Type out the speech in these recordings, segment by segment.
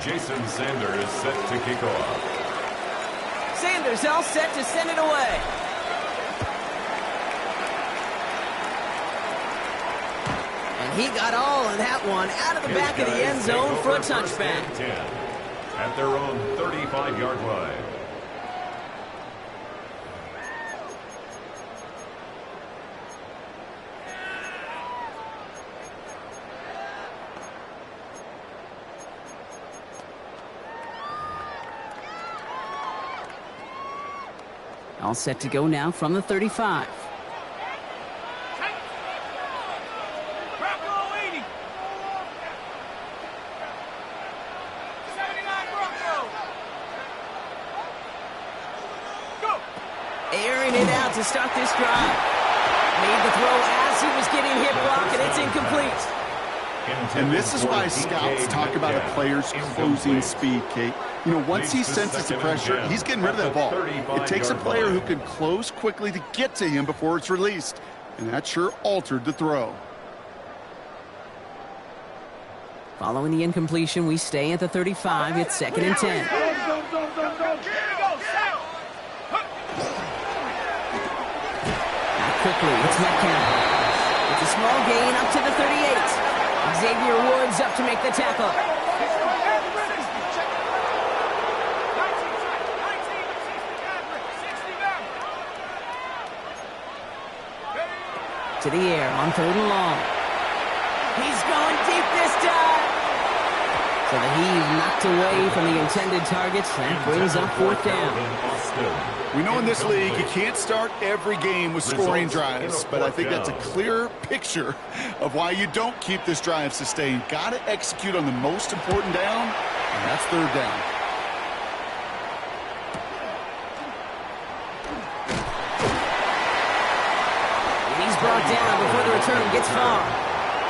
Jason Sanders set to kick off. Sanders all set to send it away. And he got all of that one out of the back of the end zone for a touchback. At their own 35-yard line. All set to go now from the 35. Airing it out to start this drive. Made the throw as he was getting hit blocked, and it's incomplete. And this is why scouts talk about a player's closing speed, Kate. You know, once he senses the pressure, he's getting rid of that ball. It takes a player who can close quickly to get to him before it's released. And that sure altered the throw. Following the incompletion, we stay at the 35. It's 2nd and 10. Back quickly, it's Metcalf. It's a small gain up to the 38. Xavier Woods up to make the tackle. To the air on 3rd and long. He's going deep this time. So the heave knocked away from the intended targets. That brings up 4th down. We know in this league you can't start every game with scoring drives, but I think that's a clear picture of why you don't keep this drive sustained. Got to execute on the most important down, and that's 3rd down. He's brought down before the return gets far.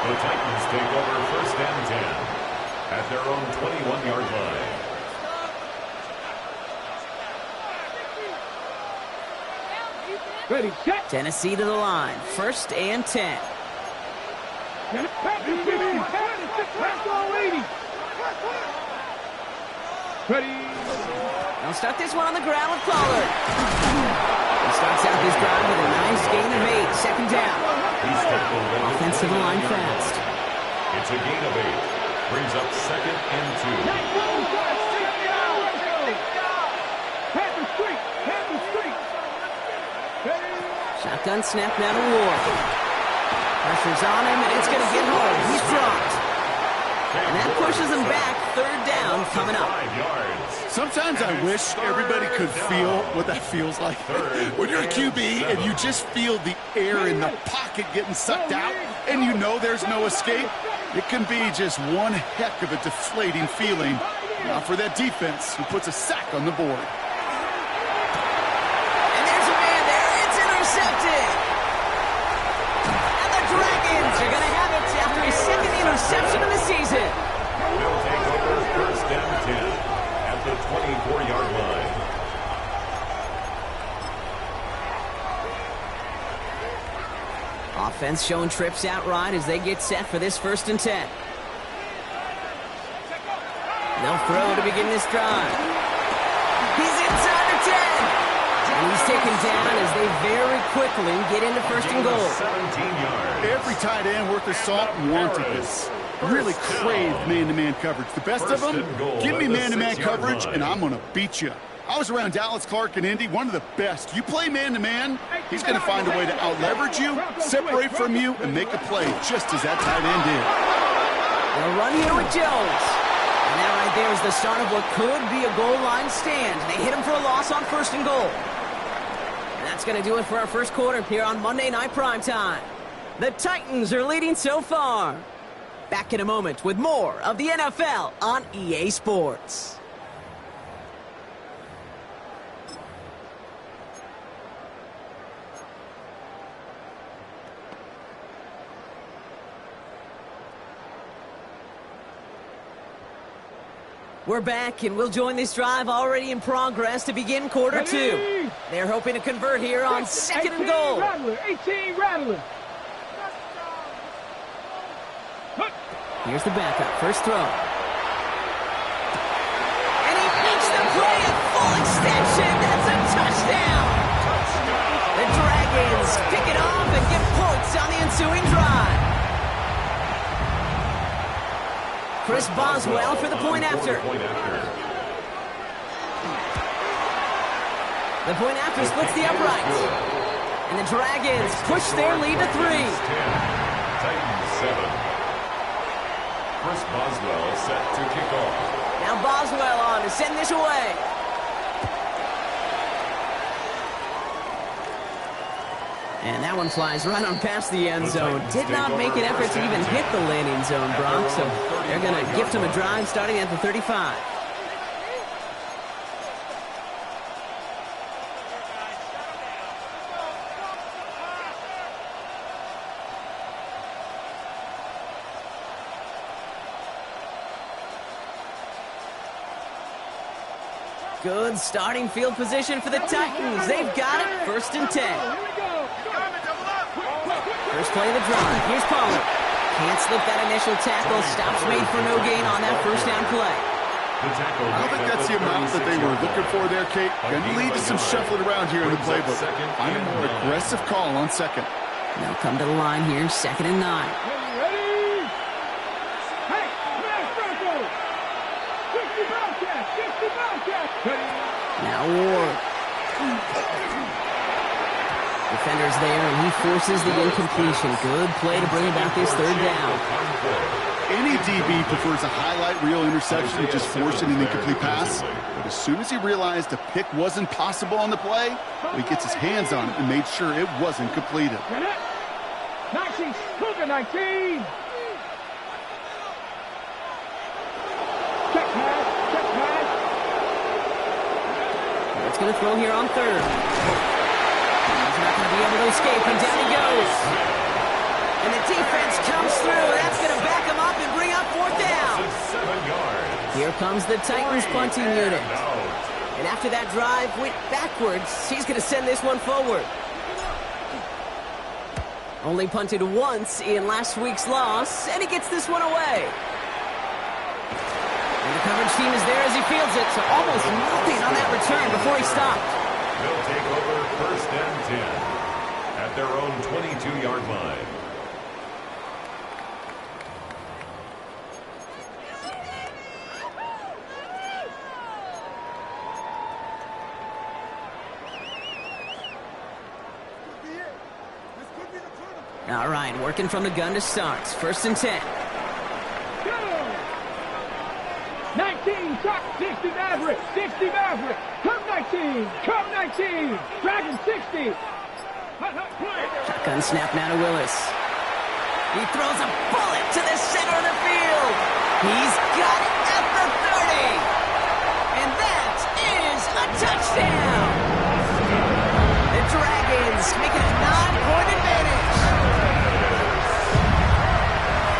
The Titans take over 1st and 10 at their own 21-yard line. Ready, set. Tennessee to the line. 1st and 10. Ready. They'll start this one on the ground with Pollard. He starts out this drive with a nice gain of 8. 2nd down. Offensive line fast. It's a gain of 8. Brings up 2nd and 2. Shotgun snap now to Ward. Pressure's on him, and it's going to get home. He's dropped. And that pushes him back. 3rd down coming up. Sometimes I wish everybody could feel what that feels like. When you're a QB and you just feel the air in the pocket getting sucked out and you know there's no escape, it can be just one heck of a deflating feeling. Now for that defense who puts a sack on the board. And there's a man there. It's intercepted. And the Dragons are going to have it after his 2nd interception of the season. They'll take over 1st and 10 at the 24-yard line. Offense showing trips out right as they get set for this 1st and 10. They'll throw to begin this drive. He's inside the 10. And he's taken down as they very quickly get into 1st and goal. 17 yards. Every tight end worth his salt wanted this. Really craved man-to-man coverage. The best of them, give me man-to-man coverage, and I'm going to beat you. I was around Dallas Clark and Indy, one of the best. You play man-to-man, he's going to find a way to out-leverage you, separate from you, and make a play just as that tight end did. They'll run here with Jones. And that right there is the start of what could be a goal line stand. They hit him for a loss on 1st and goal. And that's going to do it for our 1st quarter here on Monday Night Primetime. The Titans are leading so far. Back in a moment with more of the NFL on EA Sports. We're back, and we'll join this drive already in progress to begin quarter 2. They're hoping to convert here on 2nd and goal. Rattler, 18 Rattler. Here's the backup. First throw. play at full extension. That's a touchdown. The Dragons pick it off and get points on the ensuing drive. Chris Boswell for the point after. The point after splits the uprights. And the Dragons push their lead to 3. Titans 7. Chris Boswell set to kick off. Now Boswell on to send this away. And that one flies right on past the end zone. Did not make an effort to even hit the landing zone, Brock. So they're going to gift him a drive starting at the 35. Good starting field position for the Titans. They've got it. 1st and 10. First play of the drive. Here's Pollard. Can't slip that initial tackle. Stops made for no gain on that first down play. I don't think that's the amount that they were looking for there, Kate. Going to lead to some shuffling around here in the playbook. Find a more aggressive call on second. They'll come to the line here. 2nd and 9. Ready? Hey, smash Bronco! 60 Bobcats! 60 Bobcats! Now Ward. Defender's there, and he forces the incompletion. Good play to bring about this 3rd down. Any DB prefers a highlight reel interception to just forcing an incomplete pass. But as soon as he realized a pick wasn't possible on the play, he gets his hands on it and made sure it wasn't completed. 19, Cougar 19! Check pass, check pass. It's going to throw here on 3rd. He's not going to be able to escape, and down he goes. And the defense comes through. That's going to back him up and bring up 4th down. 7 yards. Here comes the Titans punting unit. And after that drive went backwards, he's going to send this one forward. Only punted once in last week's loss, and he gets this one away. And the coverage team is there as he fields it, so almost nothing on that return before he stopped. They'll take over 1st and 10 at their own 22-yard line. All right, working from the gun to start. 1st and 10. Go! 19, Chuck, 60 Maverick, 60 Maverick. Come 19, come 19. Dragon 60. Shotgun snap now to Willis. He throws a bullet to the center of the field. He's got it at the 30. And that is a touchdown. The Dragons make it a 9-point advantage.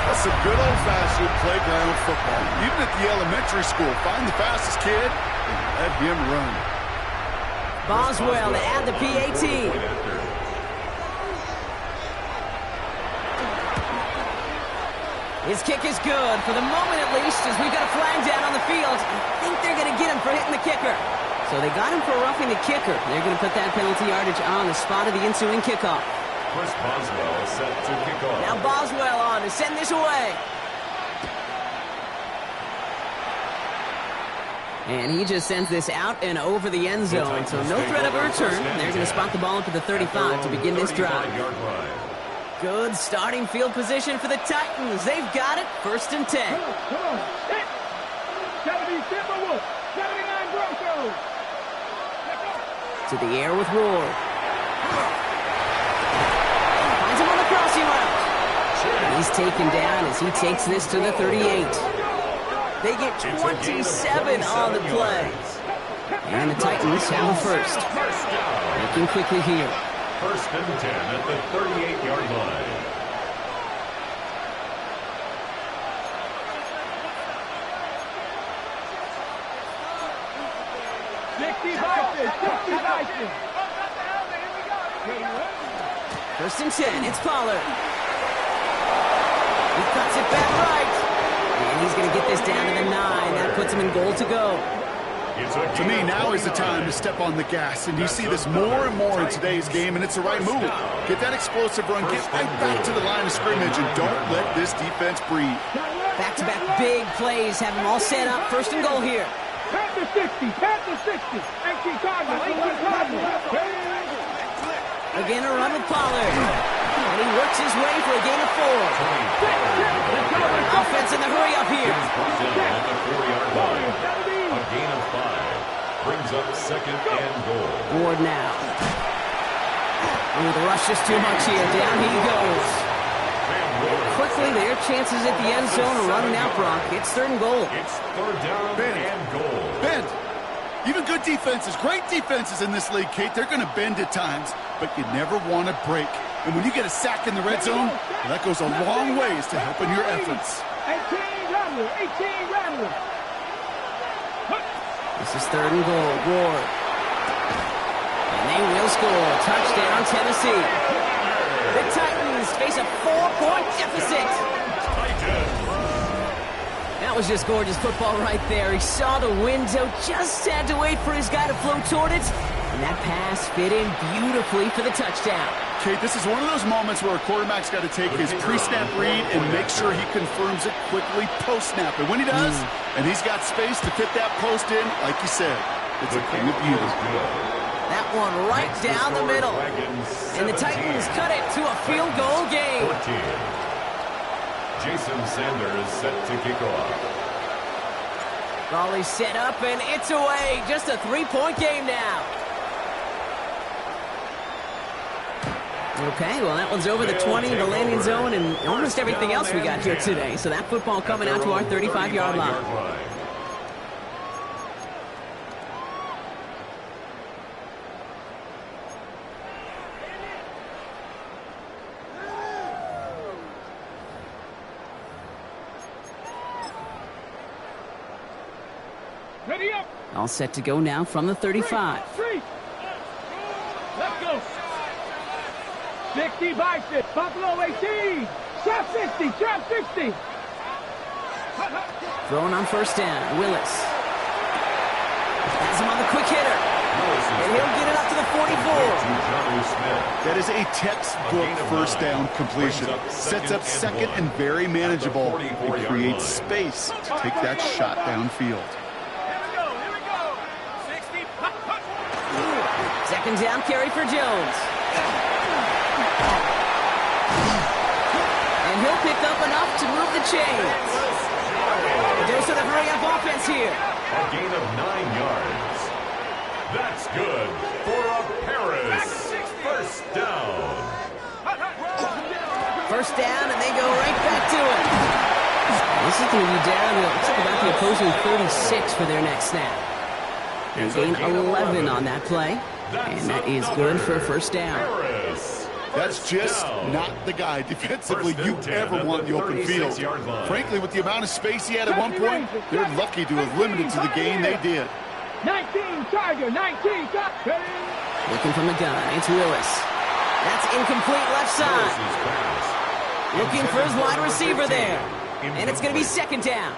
That's some good old-fashioned playground football. Even at the elementary school, find the fastest kid and let him run. Boswell to add the PAT. His kick is good, for the moment at least, as we've got a flag down on the field. I think they're going to get him for hitting the kicker. So they got him for roughing the kicker. They're going to put that penalty yardage on the spot of the ensuing kickoff. Chris Boswell set to kick off. Now Boswell on to send this away. And he just sends this out and over the end zone, so no threat of a return. They're going to spot the ball up at the 35 to begin this drive. Good starting field position for the Titans. They've got it. 1st and 10. Come on. 70 Timberwolves. 79 Broncos. To the air with Ward. Finds him on the crossing route. And he's taken down as he takes this to the 38. They get 27 on the play. And the Titans have the first. Making quickly here. 1st and 10 at the 38-yard line. First and 10, it's Pollard. He cuts it back right. And he's going to get this down to the 9. That puts him in goal to go. To me, now is the time to step on the gas, and you see this more and more in today's game, and it's the right move. Get that explosive run, get right back to the line of scrimmage, and don't let this defense breathe. Back-to-back big plays have them all set up. First and goal here. Panther 60, Panther 60. 18 Cardinal, 18 Cardinal. Again, a run with Pollard. And he works his way for a gain of 4. Offense in the hurry up here. At the 4-yard line. A gain of 5. Brings up second and goal. Ward now. Oh, the rush is too much here. Down he goes. Quickly, their chances at the end zone are running out, Brock. It's third and goal. It's third down and goal. Bend. Even good defenses, great defenses in this league, Kate, they're going to bend at times, but you never want to break. And when you get a sack in the red zone, well, that goes a long ways to helping your efforts. 18 Rattler, 18 Rattler. This is third and goal. Ward. And they will score. Touchdown, Tennessee. The Titans face a 4-point deficit. That was just gorgeous football right there. He saw the window, just had to wait for his guy to float toward it. And that pass fit in beautifully for the touchdown. Kate, this is one of those moments where a quarterback's got to take his pre-snap read and make sure he confirms it quickly post-snap. And when he does, and he's got space to fit that post in, like you said, it's a thing of beauty. That one right down the middle. And the Titans cut it to a field goal game. 14. Jason Sanders set to kick off. Raleigh set up, and it's away. Just a 3-point game now. Okay, well, that one's over the 20, the landing zone, and almost everything else we got here today. So that football coming out to our 35-yard line. Ready up. All set to go now from the 35. Let's go. 60 Bison, Buffalo 18. Trap 60, trap 60. Throwing on first down, Willis. Has him on the quick hitter. And he'll get it up to the 44. That is a textbook first down completion. Sets up second and very manageable. It creates space to take that shot downfield. Second down carry for Jones. And he'll pick up enough to move the chains. There's sort of hurry-up offense here. A gain of 9 yards. That's good for a Paris. First down. First down, and they go right back to it. This is going to be down to about the opposing 36 for their next snap. And gain 11 on that play. And that is good for a first down. That's just not the guy defensively you ever want in the open field. Frankly, with the amount of space he had at one point, they're lucky to have limited to the gain they did. 19 Tiger, 19 Tiger. Looking from the gun, it's Willis. That's incomplete left side. Looking for his wide receiver there. And it's going to be second down.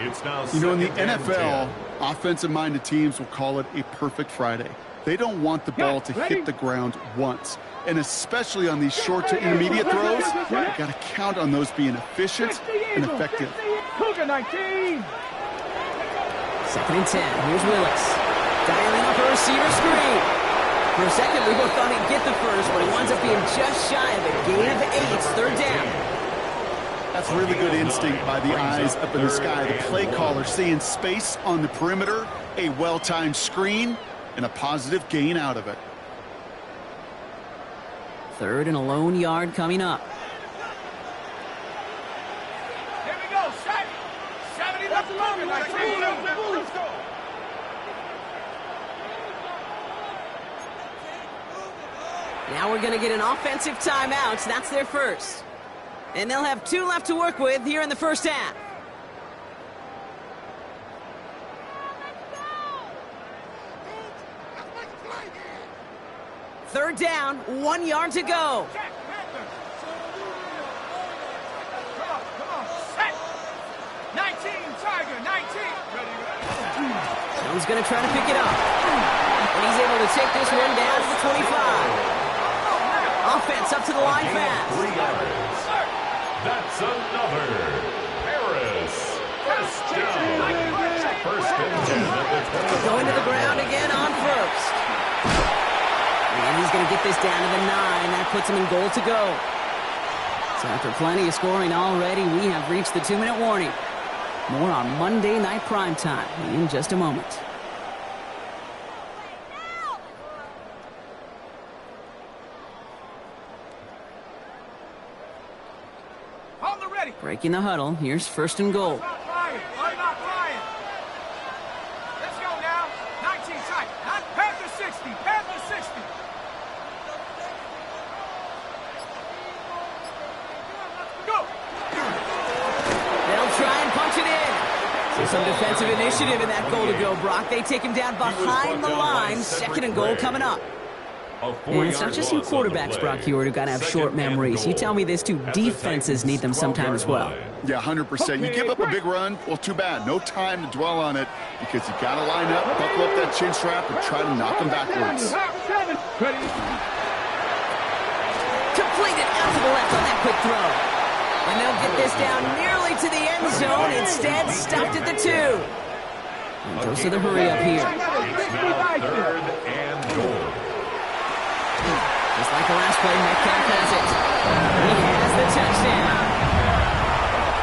You know, in the NFL, offensive-minded teams will call it a perfect Friday. They don't want the ball to hit the ground once. And especially on these short to intermediate throws, you've got to count on those being efficient and effective. Cougar 19. Second and 10. Here's Willis. Dialing up a receiver screen. For a second, we both thought he'd get the first, but he winds up being just shy of a gain of 8. It's third down. That's really good instinct by the eyes up in the sky. The play caller seeing space on the perimeter, a well-timed screen, and a positive gain out of it. Third and a lone yard coming up. Here we go. 70. Let's go. Now we're going to get an offensive timeout. That's their first. And they'll have 2 left to work with here in the first half. Third down, 1 yard to go. Come on. Set. 19 Tiger, 19. Ready. Jones going to try to pick it up. And he's able to take this one down to the 25. Offense up to the line fast. 3 yards. That's another. Harris. First down. First and 10 at the 20. Going to the ground again on first. And he's going to get this down to the 9. That puts him in goal to go. So after plenty of scoring already, we have reached the 2-minute warning. More on Monday Night Primetime in just a moment. Breaking the huddle, here's first and goal. Let's go now. 19 tight. Panther 60. Panther 60. Go. They'll try and punch it in. So some defensive initiative in that goal to go, Brock. They take him down behind the line. Second and goal coming up. And it's not just some quarterbacks, Brock Huard, who got to have short memories. You tell me this too, defenses need them sometimes as well. Yeah, 100%. You give up a big run, well, too bad. No time to dwell on it because you got to line up, buckle up that chin strap, and try to knock them backwards. Completed out to the left on that quick throw. And they'll get this down nearly to the end zone. Instead, stopped at the 2. And goes to the hurry up here. It's now 3rd and goal. Just like the last play, Metcalf has it. He has the touchdown.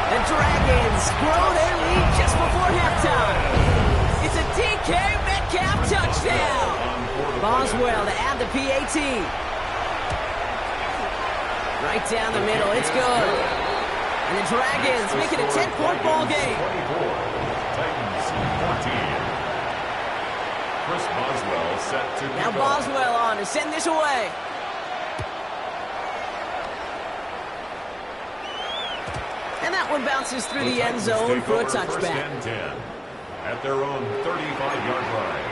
The Dragons grow their lead just before halftime. It's a DK Metcalf touchdown. Boswell to add the PAT. Right down the middle, it's good. And the Dragons make it a 10-point ball game. 24, Titans 14. Chris Boswell set to Now Boswell on to send this away. And that one bounces through the end zone for a touchback. First and 10 at their own 35-yard line.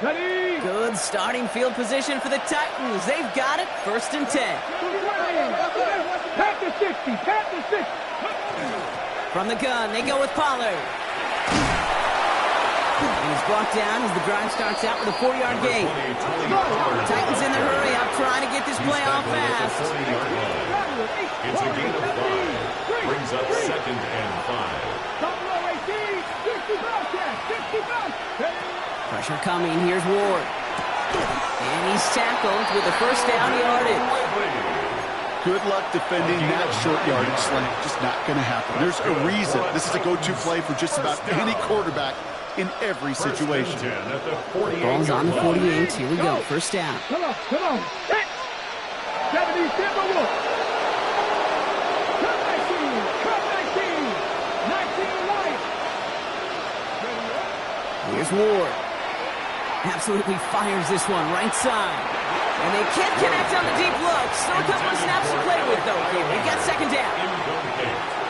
Ready. Good starting field position for the Titans. They've got it. First and 10. Panther 60. Panther 60. From the gun, they go with Pollard. And he's brought down as the drive starts out with a 4-yard gain. Titans in the hurry up, trying to get this play off fast. It's a gain of 5. Brings up 2nd and 5. Pressure coming. Here's Ward. And he's tackled with the first down yardage. Good luck defending that short yardage slant. Just not going to happen. There's a reason this is a go-to play for just about any quarterback in every situation. Ball's on the 48. Here we go. First down. Come on. 70, step over. Come 19. 19 right. Here's Ward. Absolutely fires this one right side. And they can't connect on the deep look. Still a couple of snaps to play with, though. They've got second down.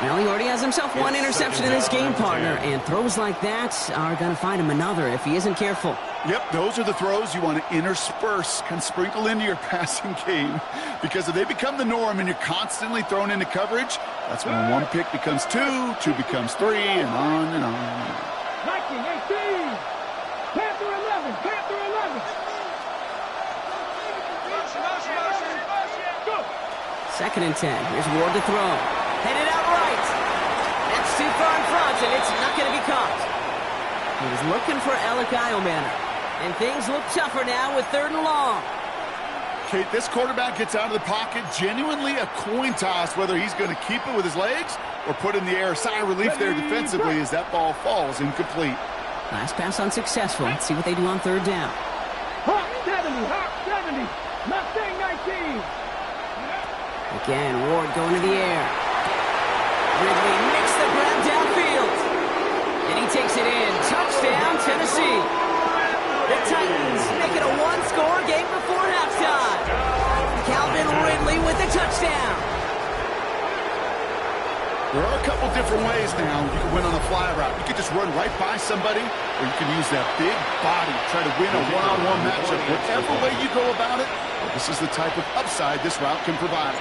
Well, he already has himself one interception in this game, partner. And throws like that are going to find him another if he isn't careful. Yep, those are the throws you want to intersperse, kind of sprinkle into your passing game. Because if they become the norm and you're constantly thrown into coverage, that's when one pick becomes 2, 2 becomes 3, and on and on. 19, 18. Panther 11. Panther 11. Go. 2nd and 10. Here's Ward to throw. Headed out right. That's too far in front, and it's not going to be caught. He was looking for Alec Eilmanner. And things look tougher now with 3rd and long. Kate, this quarterback gets out of the pocket, genuinely a coin toss whether he's going to keep it with his legs or put in the air. Sigh of relief there defensively as that ball falls incomplete. Last pass unsuccessful. Let's see what they do on 3rd down. Hawk 70. Mustang 19. Again, Ward going to the air. Ridley makes the grab downfield. And he takes it in. Touchdown, Tennessee. The Titans make it a 1-score game before halftime. Calvin Ridley with the touchdown. There are a couple different ways now you can win on a fly route. You can just run right by somebody, or you can use that big body, try to win a one-on-one matchup. Whatever way you go about it, this is the type of upside this route can provide.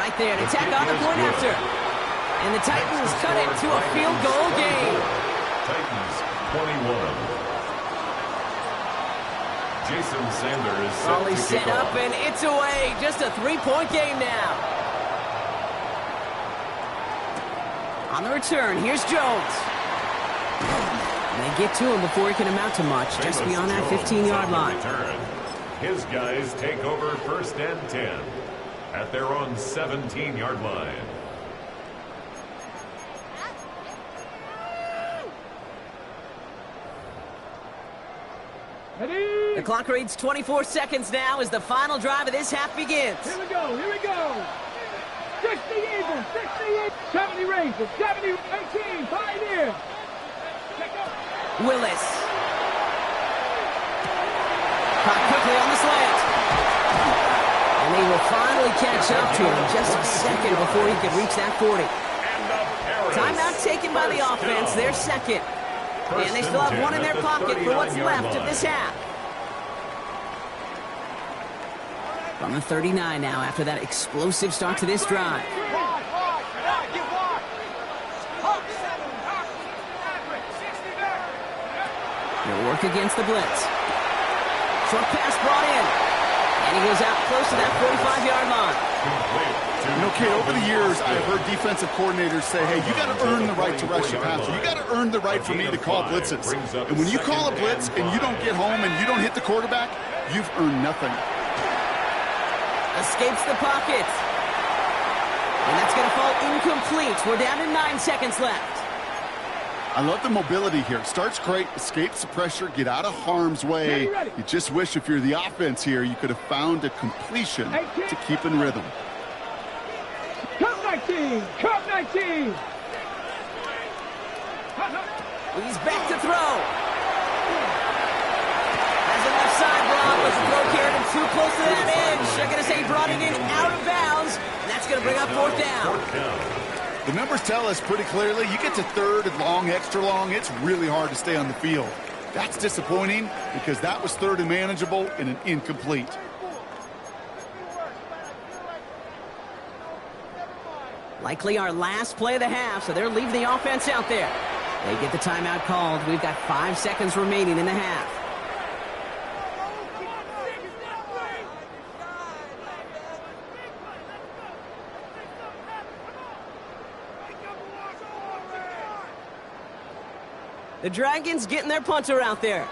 right there to tack on the point after. And the Titans cut it to a field goal game. Titans 21. Jason Sanders Raleigh set set up, and it's away. Just a 3-point game now. On the return, here's Jones. And they get to him before he can amount to much, just beyond that 15-yard line. His guys take over 1st and 10 at their own 17-yard line. Ready? The clock reads 24 seconds now as the final drive of this half begins. Here we go, here we go. 60 Eagles, 68, 70 Rangers, 70, 18, Pioneers. Willis. Caught quickly on the slant. And they will finally catch up to him just a second before he could reach that 40. Timeout taken by the offense, their second. And they still have one in their pocket for what's left of this half. From the 39 now after that explosive start to this drive. They'll work against the blitz. Short pass brought in. And he goes out close to that 45-yard line. You know, Kate, over the years, I've heard defensive coordinators say, hey, you got to earn the right to rush your passer. You got to earn the right for me to call blitzes. And when you call a blitz and you don't get home and you don't hit the quarterback, you've earned nothing. Escapes the pocket. And that's going to fall incomplete. We're down to 9 seconds left. I love the mobility here. Starts great, escapes the pressure, get out of harm's way. You just wish if you're the offense here, you could have found a completion to keep in rhythm. Cup 19, Cup 19. He's back to throw. Has a left side block, but the throw carried him too close to that edge. They're going to say brought it in out of bounds, and that's going to bring up 4th down. The numbers tell us pretty clearly, you get to 3rd and long, extra long, it's really hard to stay on the field. That's disappointing because that was 3rd and manageable and an incomplete. Likely our last play of the half, so they're leaving the offense out there. They get the timeout called. We've got 5 seconds remaining in the half. The Dragons getting their punter out there.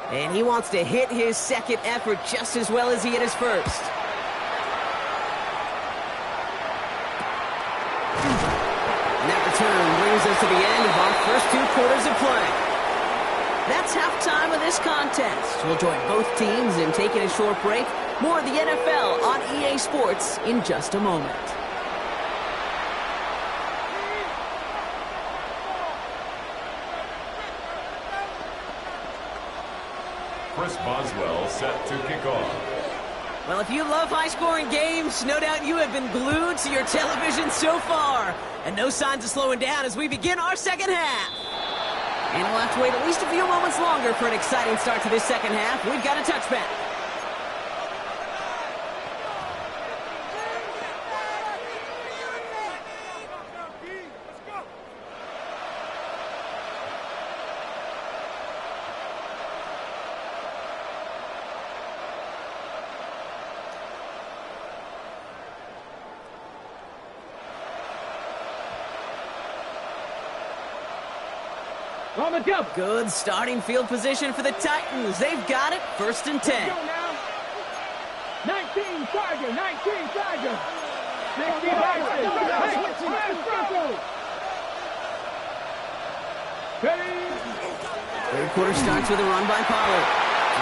And he wants to hit his second effort just as well as he hit his first. And that return brings us to the end of our first 2 quarters of play. That's halftime of this contest. We'll join both teams in taking a short break. More of the NFL on EA Sports in just a moment. Chris Boswell set to kick off. Well, if you love high-scoring games, no doubt you have been glued to your television so far. And no signs of slowing down as we begin our second half. And we'll have to wait at least a few moments longer for an exciting start to this second half. We've got a touchback. On the jump. Good starting field position for the Titans. They've got it. 1st and 10. 19 Tiger, 19 Tiger. 60 Tiger. Third quarter starts with a run by Pollard.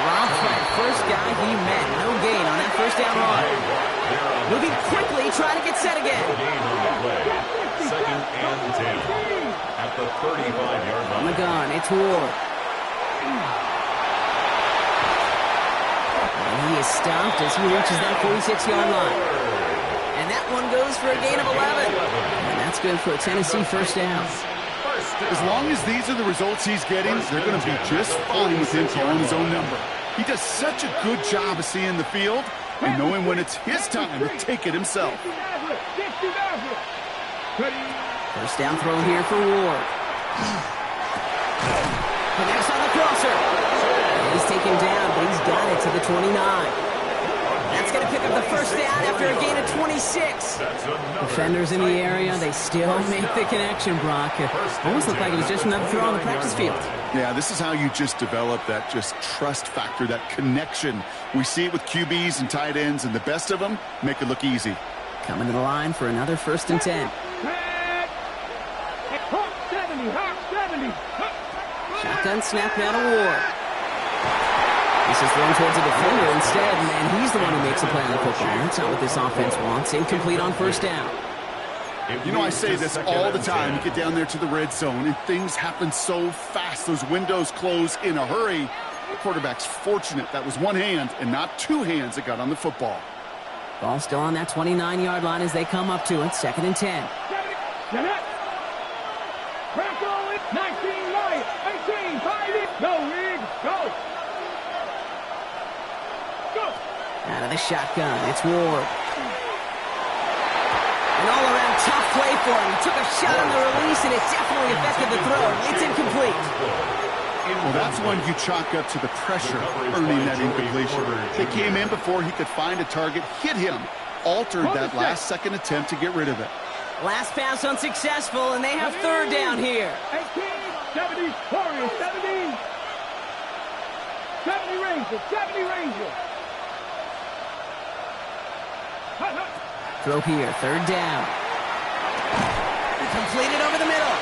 Drops that first guy he met. No gain on that 1st down run. Moving quickly, trying to get set again. Game on the play. 2nd and 10. At the 35-yard line. On the gun, it's Ward. And he is stopped as he reaches that 46-yard line. And that one goes for a gain of 11. And that's good for a Tennessee 1st down. As long as these are the results he's getting, they're going to be just fine with him calling his own number. He does such a good job of seeing the field and knowing when it's his time to take it himself. Maverick. 60 Maverick. Ready. First down throw here for Ward. Connects on the crosser. He's taken down, but he's got it to the 29. That's going to pick up the first down after a gain of 26. Defenders in the area, they still make the connection, Brock. It almost looked like it was just another throw on the practice field. Yeah, this is how you just develop that just trust factor, that connection. We see it with QBs and tight ends, and the best of them make it look easy. Coming to the line for another 1st and 10. Hawk 70, Hawk 70. Shotgun snap now to Ward. This is thrown towards the defender instead, and he's the one who makes a play on the football. That's not what this offense wants. Incomplete on first down. You know, I say this all the time. You get down there to the red zone, and things happen so fast. Those windows close in a hurry. The quarterback's fortunate that was one hand and not two hands that got on the football. Ball still on that 29-yard line as they come up to it. 2nd and 10. Crackle it. 19 right. 18. 5. Go, Riggs. Go. Go. Out of the shotgun, it's Ward. An all-around tough play for him. He took a shot on the release, and it definitely affected the throw. It's incomplete. Well, that's one you chalk up to the pressure earning that incompletion. They came in before he could find a target, hit him, altered that last-second attempt to get rid of it. Last pass unsuccessful, and they have 3rd down here. 18. 70. Warriors. 70. 70 Rangers. 70 Rangers. Throw here, 3rd down. Completed over the middle.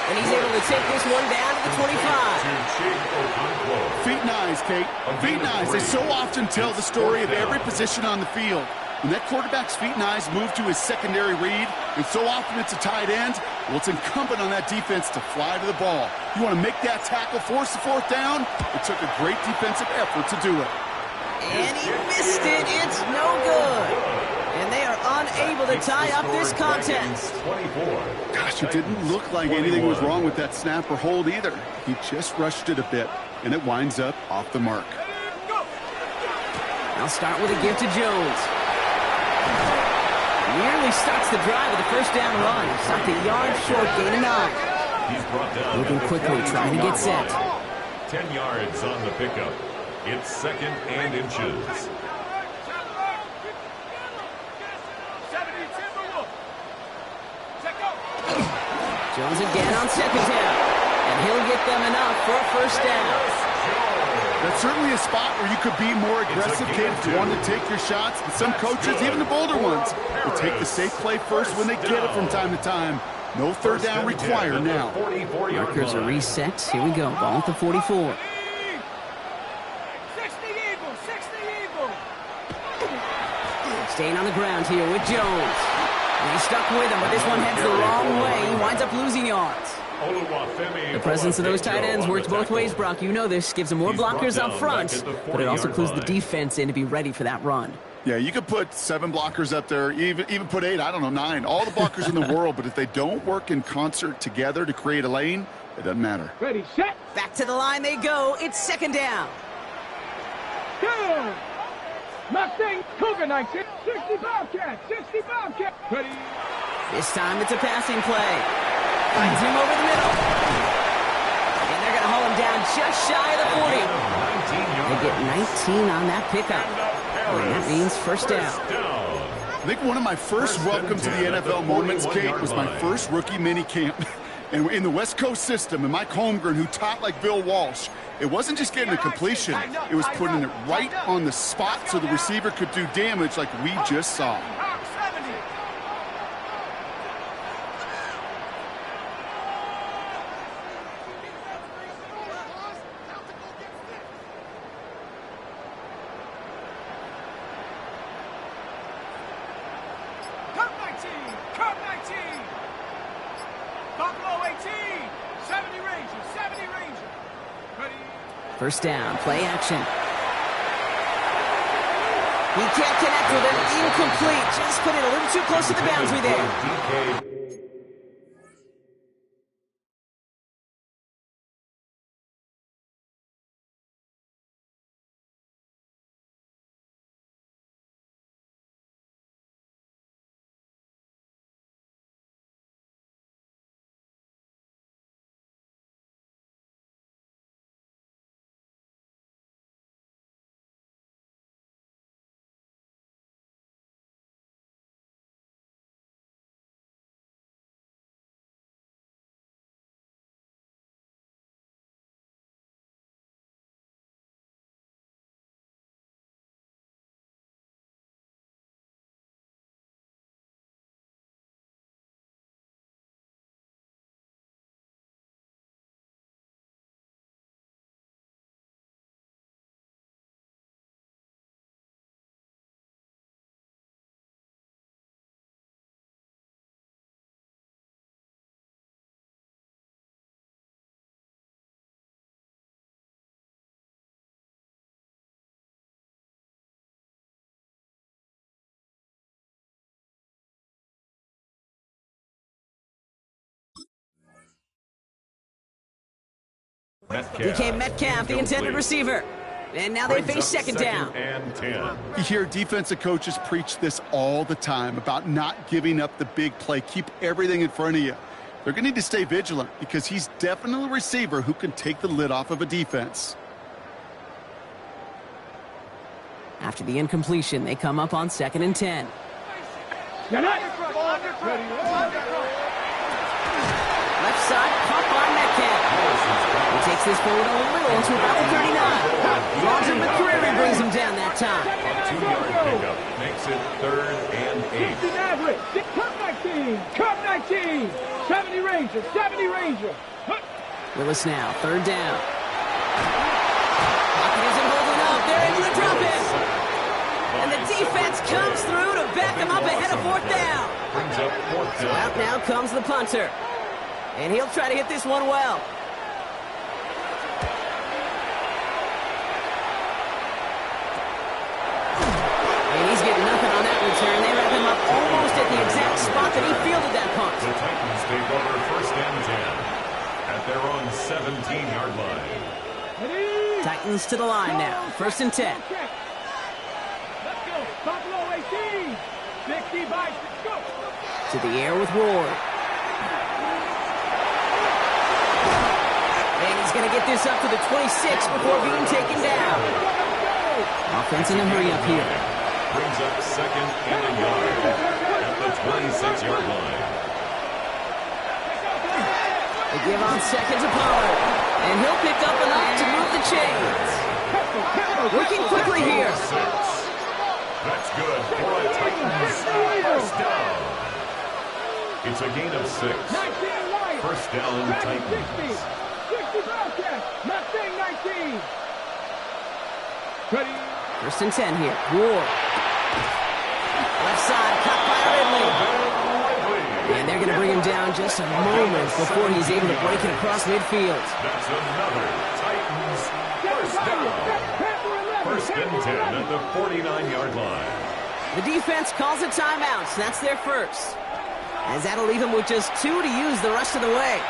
And he's able to take this one down to the 25. Feet and eyes, Kate. Feet and eyes. They so often tell the story of every position on the field. When that quarterback's feet and eyes move to his secondary read, and so often it's a tight end, well, it's incumbent on that defense to fly to the ball. You want to make that tackle, force the 4th down? It took a great defensive effort to do it. And he missed it. It's no good. And they are unable to tie up this contest. Gosh, it didn't look like anything was wrong with that snap or hold either. He just rushed it a bit, and it winds up off the mark. I'll start with a give to Jones. Nearly starts the drive with a 1st down run. Stopped a yard short, gain of 9. Moving quickly, trying to get set. 10 yards on the pickup. It's 2nd and inches. Jones again on 2nd down. And he'll get them enough for a 1st down. That's certainly a spot where you could be more aggressive, Kate, if you want to take your shots. But some coaches, even the bolder ones, will take the safe play first when they get it from time to time. No 3rd down required now. Markers are reset. Here we go. Ball at the 44. 60 Eagles. 60 Eagles. Staying on the ground here with Jones. And he's stuck with him, but this one heads the wrong way. He winds up losing yards. The presence of those tight ends works both ways, Brock. You know this. Gives them more blockers up front, but it also clues the defense in to be ready for that run. Yeah, you could put 7 blockers up there, even put 8, I don't know, 9. All the blockers in the world, but if they don't work in concert together to create a lane, it doesn't matter. Ready, set. Back to the line they go. It's 2nd down. Down. Mustang, Cougar 19. 60 Bobcat. 60 Bobcat. Ready. This time it's a passing play. Finds him over the middle. And they're going to haul him down just shy of the 40. They get 19 on that pickup. And that means 1st down. I think one of my first welcome to the NFL moments, Kate, was my first rookie mini camp. And in the West Coast system, and Mike Holmgren, who taught like Bill Walsh, it wasn't just getting a completion. It was putting it right on the spot so the receiver could do damage like we just saw. Cup 19. Buffalo 18. 70 Rangers. 70 Rangers. Ready. 1st down, play action. He can't connect with it. Incomplete. Just put it a little too close to the boundary there. DK Metcalf, the intended receiver. And now they face second down. And 10. You hear defensive coaches preach this all the time about not giving up the big play. Keep everything in front of you. They're going to need to stay vigilant because he's definitely a receiver who can take the lid off of a defense. After the incompletion, they come up on 2nd and 10. Left side, caught by Metcalf. He takes this forward a little to about the 39. Roger McCreary brings him down that time. A 2-yard pickup makes it 3rd and 8. Cup 19. 70 Ranger. 70 Ranger. Willis now, 3rd down. Pocket isn't holding up. They're able to drop it. And the defense comes through to back them up ahead of 4th down. Brings up 4th down. Out now comes the punter. And he'll try to hit this one well. And he's getting nothing on that return. They wrap him up almost at the exact spot that he fielded that punt. The Titans take over 1st and 10 at their own 17-yard line. Titans to the line now. 1st and 10. Let's go. Buffalo 18. 60 by 6. Go. To the air with Ward. And he's going to get this up to the 26 before being taken down. Offense in a hurry up here. Brings up 2nd and a yard at the 26-yard line. They give on 2nd to Pollard. And he'll pick up enough to move the chains. Working quickly here. 6. That's good for a Titans 1st down. It's a gain of 6. 1st down, Titans. 60 broadcast. Mustang 19. Ready. 1st and 10 here. Ward. Left side, cut by Ridley. And they're going to bring him down just a moment before he's able to break it across midfield. That's another Titans 1st down. 1st and 10 at the 49-yard line. The defense calls a timeout, so that's their first. As that'll leave him with just 2 to use the rest of the way.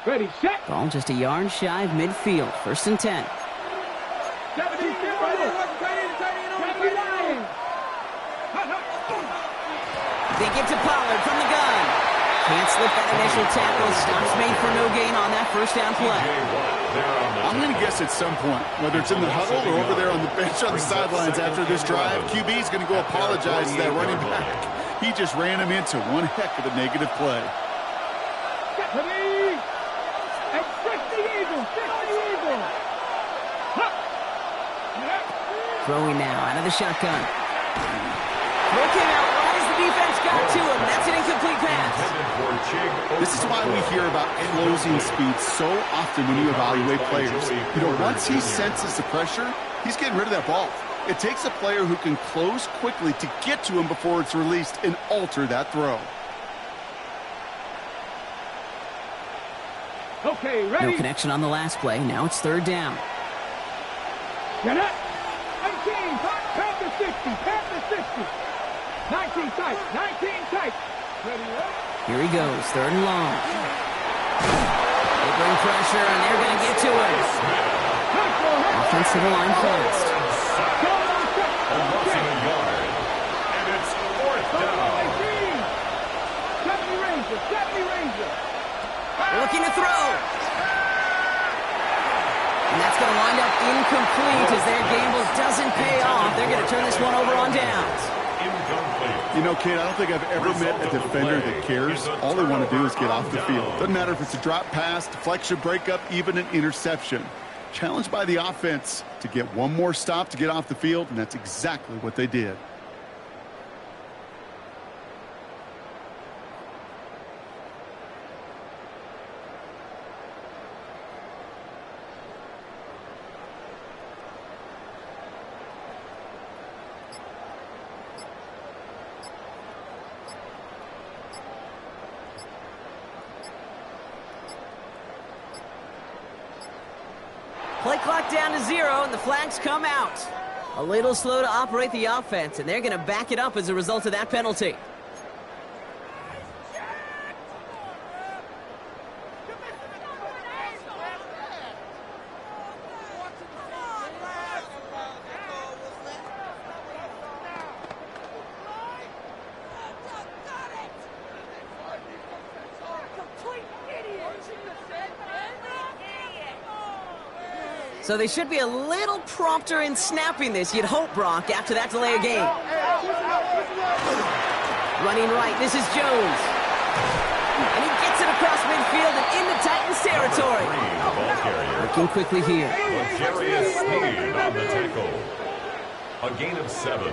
Ready, set. Ball just a yard shy of midfield. 1st and 10. 70 They get to Pollard from the gun. Can't slip that initial tackle. Stops made for no gain on that 1st down play. I'm going to guess at some point, whether it's in the huddle or over there on the bench on the sidelines after this drive, QB is going to go apologize to that running back. He just ran him into one heck of a negative play. And 60 Eagles. 60 Eagles. Throwing now out of the shotgun. Throw came out right as the defense got to him. That's an incomplete pass. This is why we hear about closing speed so often when you evaluate players. You know, once he senses the pressure, he's getting rid of that ball. It takes a player who can close quickly to get to him before it's released and alter that throw. Okay, ready. No connection on the last play. Now it's 3rd down. Get it. 18, Panther 60, Panther 60. 19 tight, 19 tight. Ready, Here he goes, 3rd and long. They bring pressure, and they're going to get to him. Offense to the line fast. A loss of a yard. And it's 4th down. 70 Ranger, 70 Ranger. Looking to throw. And that's going to wind up incomplete as their gamble doesn't pay off. They're going to turn this one over on downs. Incomplete. You know, Kate, I don't think I've ever met a defender that cares. All they want to do is get off the field. Doesn't matter if it's a drop pass, deflection, breakup, even an interception. Challenged by the offense to get one more stop to get off the field, and that's exactly what they did. Play clock down to 0, and the flags come out. A little slow to operate the offense, and they're going to back it up as a result of that penalty. So they should be a little prompter in snapping this, you'd hope, Brock, after that delay of game. Running right, this is Jones. And he gets it across midfield and into Titans territory. Working quickly here. L'Jarius Sneed on the tackle. A gain of 7.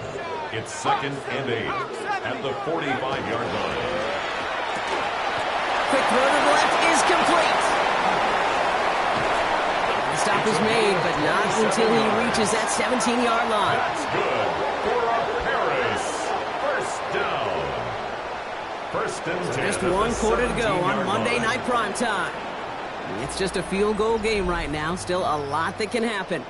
It's 2nd and 8 at the 45-yard line. Quick throw to the left is complete. Stop is made, but not until he reaches that 17-yard line. That's good for Paris. First down. 1st and 10. Just one quarter to go on Monday Night Primetime. It's just a field goal game right now. Still a lot that can happen.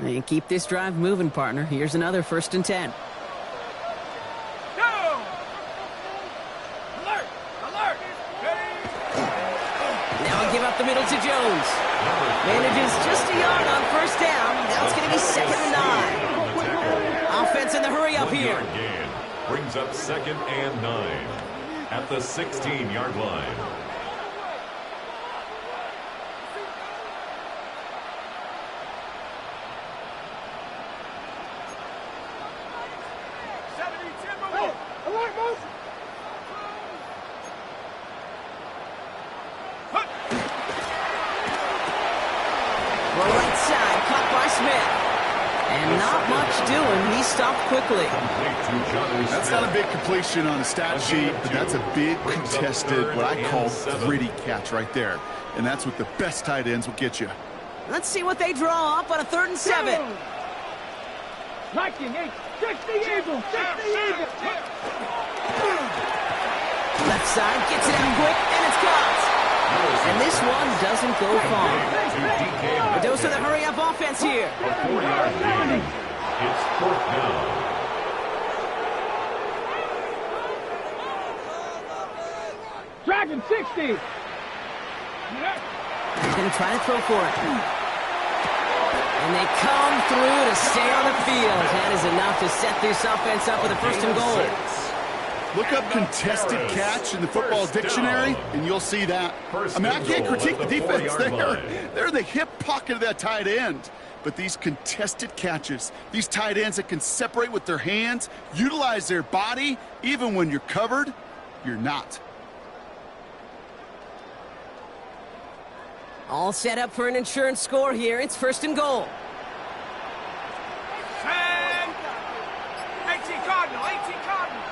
And keep this drive moving, partner. Here's another 1st and 10. Go! Alert! Alert! Now we give up the middle to Jones. Manages just a yard on 1st down. Now it's going to be 2nd and 9. Offense in the hurry up here. Gain brings up 2nd and 9 at the 16-yard line. He stopped quickly. That's not a big completion on a stat sheet, but that's a big contested, what I call gritty catch right there. And that's what the best tight ends will get you. Let's see what they draw up on a 3rd and 7. Liking 8, 60 Eagles, 60 Eagles. Left side gets it out quick, and it's caught. And this one doesn't go far. A dose of the hurry-up offense here. A 4-yard gain. It's 4th down. Dragon 60. He's going to try to throw for it. And they come through to stay on the field. That is enough to set this offense up with a 1st and goal. Look up contested catch in the football dictionary, and you'll see that. I mean, I can't critique the defense. They're the hip pocket of that tight end. But these contested catches, these tight ends that can separate with their hands, utilize their body, even when you're covered, you're not. All set up for an insurance score here. It's 1st and goal. 10. 18 Cardinal, 18 Cardinal.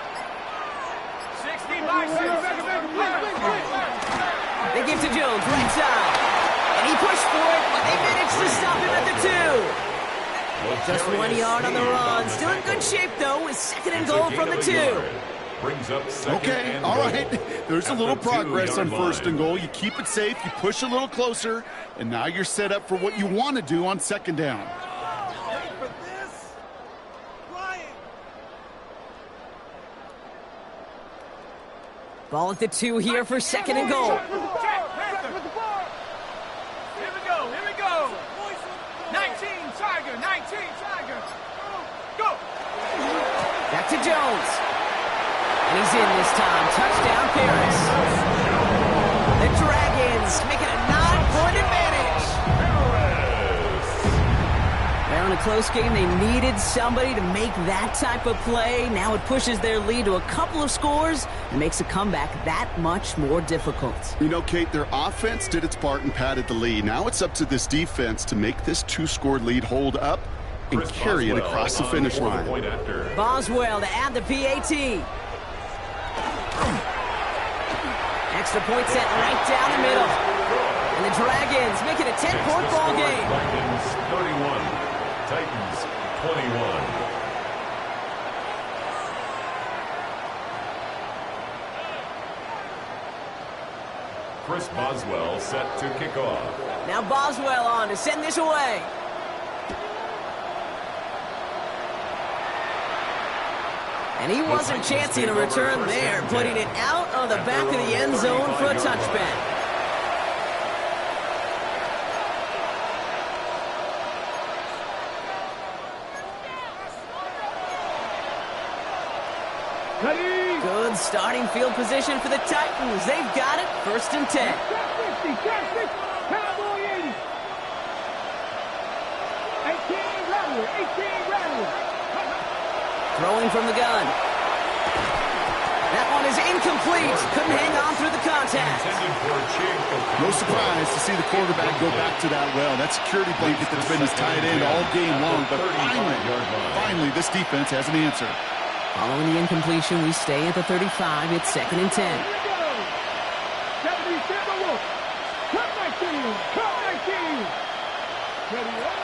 60 by 6. They give to Jones, right side. And he pushed for it, but they managed to stop him at the 2. Just 1 yard on the run. Still in good shape, though, with 2nd and goal from the 2. Brings up 2nd Okay, and all goal. right. There's a little At the progress on 2-yard 1st and goal. You keep it safe, you push a little closer, and now you're set up for what you want to do on 2nd down. Ball at the 2 here for 2nd and goal. Here we go, here we go. 19 Tiger, 19 Tiger. Go. Back to Jones. And he's in this time. Touchdown, Paris. The Dragons making a 9-point advantage. Well, in a close game, they needed somebody to make that type of play. Now it pushes their lead to a couple of scores and makes a comeback that much more difficult. You know, Kate, their offense did its part and padded the lead. Now it's up to this defense to make this 2-score lead hold up and carry it across the finish line. Boswell to add the PAT. Extra point set right down the middle. And the Dragons make it a 10-point ball game. Dragons 31, Titans 21. Chris Boswell set to kick off. Now Boswell on to send this away. And he wasn't chancing a return there, putting it out of the back of the end zone for a touchback. Good starting field position for the Titans. They've got it. 1st and 10. Cowboy 80. 18 Rattler. 18 Rattler. Throwing from the gun. That one is incomplete. Couldn't hang on through the contact. No surprise to see the quarterback go back to that well. That security blanket that's been his tight end all game long. But finally, this defense has an answer. Following the incompletion, we stay at the 35. It's 2nd and 10. Here we go. 70 Timberwolves. Cup 19. Cup 19. Ready up.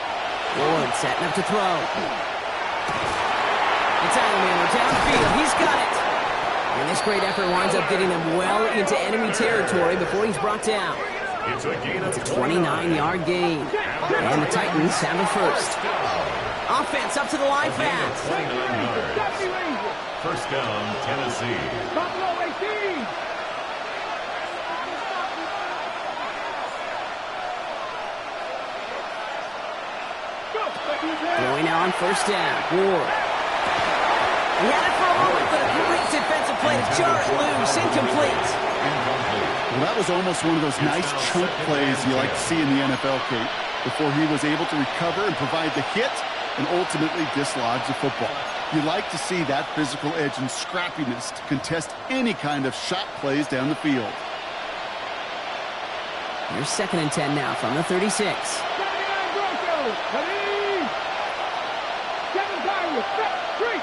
Ward setting up to throw. It's Alamander downfield. He's got it. And this great effort winds up getting him well into enemy territory before he's brought down. It's a 29-yard gain. And the Titans have a 1st. Offense up to the line fast. 29 yards. 1st down, Tennessee. Buffalo 18. Going on 1st down. Ward. He had it for a moment, but a great defensive play to jar it loose. Incomplete. Well, that was almost one of those nice chunk plays you like to see in the NFL, Kate, before he was able to recover and provide the hit and ultimately dislodge the football. You like to see that physical edge and scrappiness to contest any kind of shot plays down the field. Here's 2nd and 10 now from the 36. 79 Broncos. Ready. 7 Pirates. 3.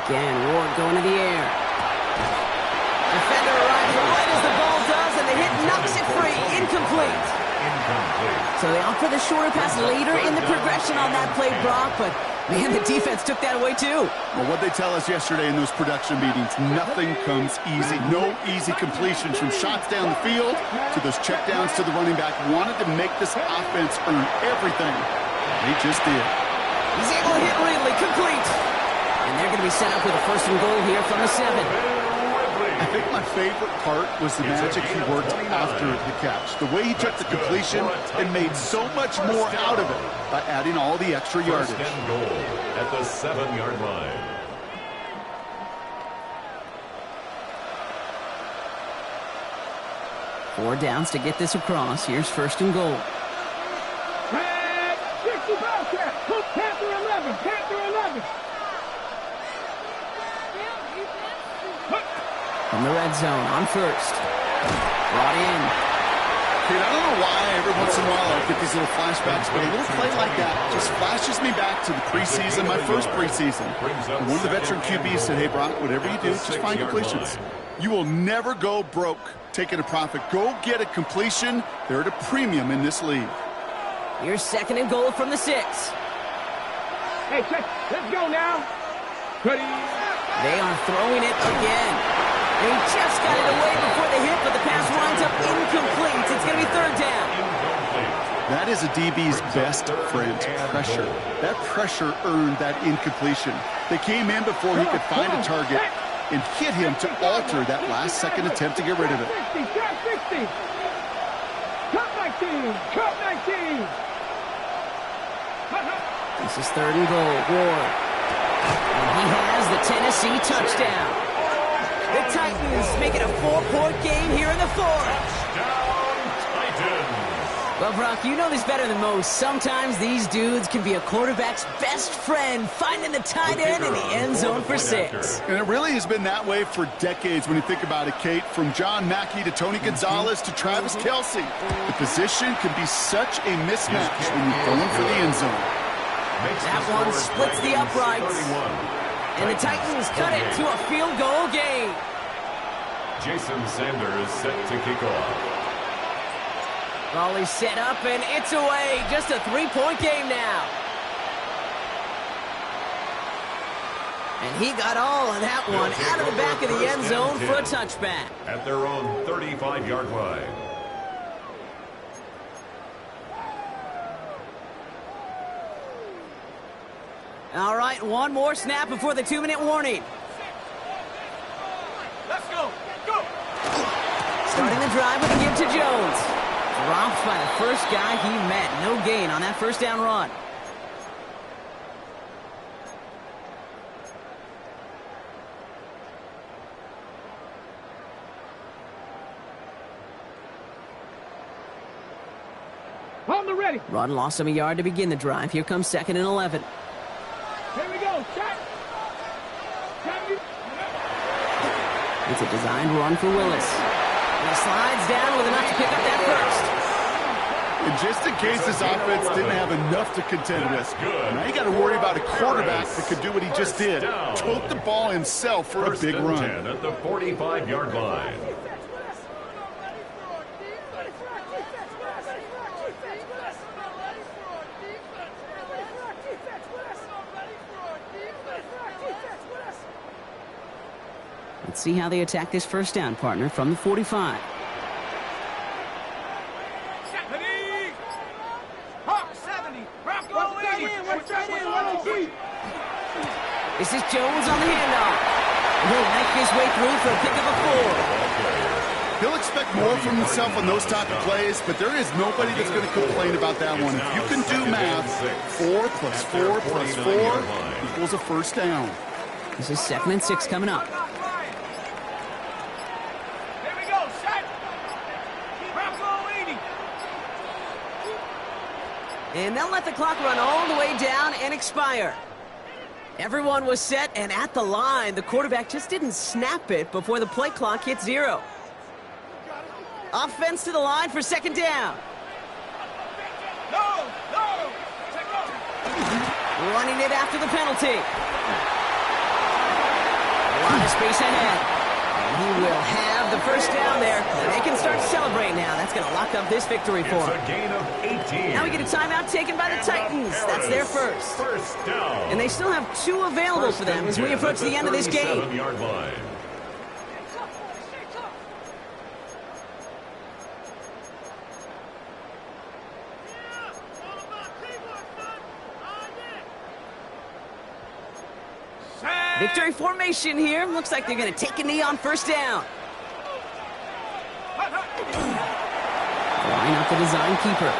Again, Ward going to the air. Defender arrives right as the ball does, and the hit knocks it free. Incomplete. So they opt for the shorter pass later in the progression on that play, Brock, but man, the defense took that away too. Well, what they tell us yesterday in those production meetings, nothing comes easy. No easy completions from shots down the field to those checkdowns to the running back. Wanted to make this offense earn everything. They just did. He's able to hit Ridley, complete. And they're going to be set up with a 1st and goal here from the 7. I think my favorite part was the magic he worked after the catch. The way he took the completion and made so much more out of it by adding all the extra yardage. 1st and goal at the 7-yard line. Four downs to get this across. Here's 1st and goal. Red 60 Bobcat. Panther 11. Panther 11. From the red zone on 1st. Brought in. Kate, I don't know why every once in a while I get these little flashbacks, but a little play like that just flashes me back to the preseason, my first preseason. And one of the veteran QBs said, hey, Brock, whatever you do, just find completions. You will never go broke taking a profit. Go get a completion. They're at a premium in this league. Here's 2nd and goal from the 6. Hey, check. Let's go now. Ready. They are throwing it again. He just got it away before the hit, but the pass winds up incomplete. It's going to be 3rd down. That is a DB's best friend, pressure. That pressure earned that incompletion. They came in before he could find a target and hit him to alter that last-second attempt to get rid of it. 60. Cup 19. Cup 19. This is 3rd and goal. Ward. And he has the Tennessee touchdown. The Titans make it a 4-point game here in the 4th. Well, Brock, you know this better than most. Sometimes these dudes can be a quarterback's best friend, finding the tight end in the end zone for 6. And it really has been that way for decades when you think about it, Kate. From John Mackey to Tony Gonzalez to Travis Kelce. The position can be such a mismatch when you're going for the end zone. That one splits the uprights. And the Titans cut it to a field goal game. Jason Sanders set to kick off. Volley set up, and it's away. Just a three-point game now. And he got all of that one out of the back of the end zone for a touchback. At their own 35-yard line. All right, one more snap before the 2-minute warning. Let's go. Go. Starting the drive with a give to Jones. Dropped by the first guy he met. No gain on that first down run. On the ready. Run lost him a yard to begin the drive. Here comes 2nd and 11. Here we go. Shot. It's a designed run for Willis. And he slides down with enough to pick up that first. And just in case this offense didn't have enough to contend with, now you got to worry about a quarterback that could do what he just did. Tote the ball himself for a big run. 10 at the 45-yard line. Let's see how they attack this first down, partner, from the 45. This is Jones on the handoff. He'll make his way through for a pick of a 4. He'll expect more from himself on those type of plays, but there is nobody that's going to complain about that one. If you can do math, 4 plus 4 plus 4 equals a first down. This is 2nd and 6 coming up. And they'll let the clock run all the way down and expire. Everyone was set and at the line. The quarterback just didn't snap it before the play clock hit 0. Offense to the line for 2nd down. Running it after the penalty. A lot of space ahead. And he will have the first down there. And they can start to celebrate now. That's going to lock up this victory for them. It's a gain of 18. Now we get a timeout taken by the Titans. That's their first. First down. And they still have 2 available for them as we approach the end of this game. 37-yard line. Victory formation here. Looks like they're going to take a knee on first down. Line up the design keeper.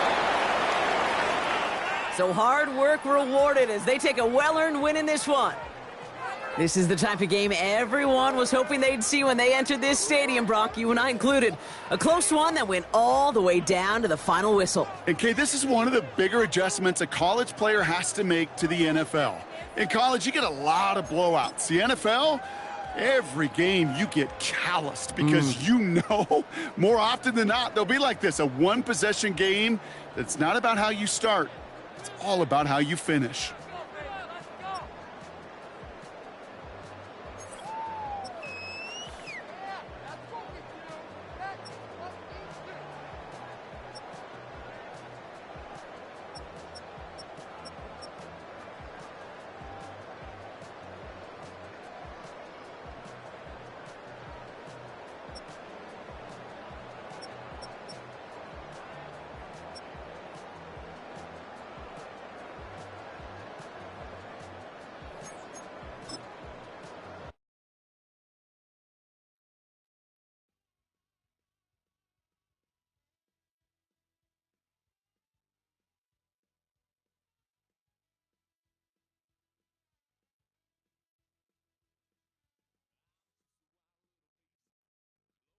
So hard work rewarded as they take a well-earned win in this one. This is the type of game everyone was hoping they'd see when they entered this stadium, Brock, you and I included. A close one that went all the way down to the final whistle. And Kay, this is one of the bigger adjustments a college player has to make to the NFL. In college, you get a lot of blowouts. The NFL, every game you get calloused because you know more often than not they'll be like this, a one-possession game that's not about how you start. It's all about how you finish.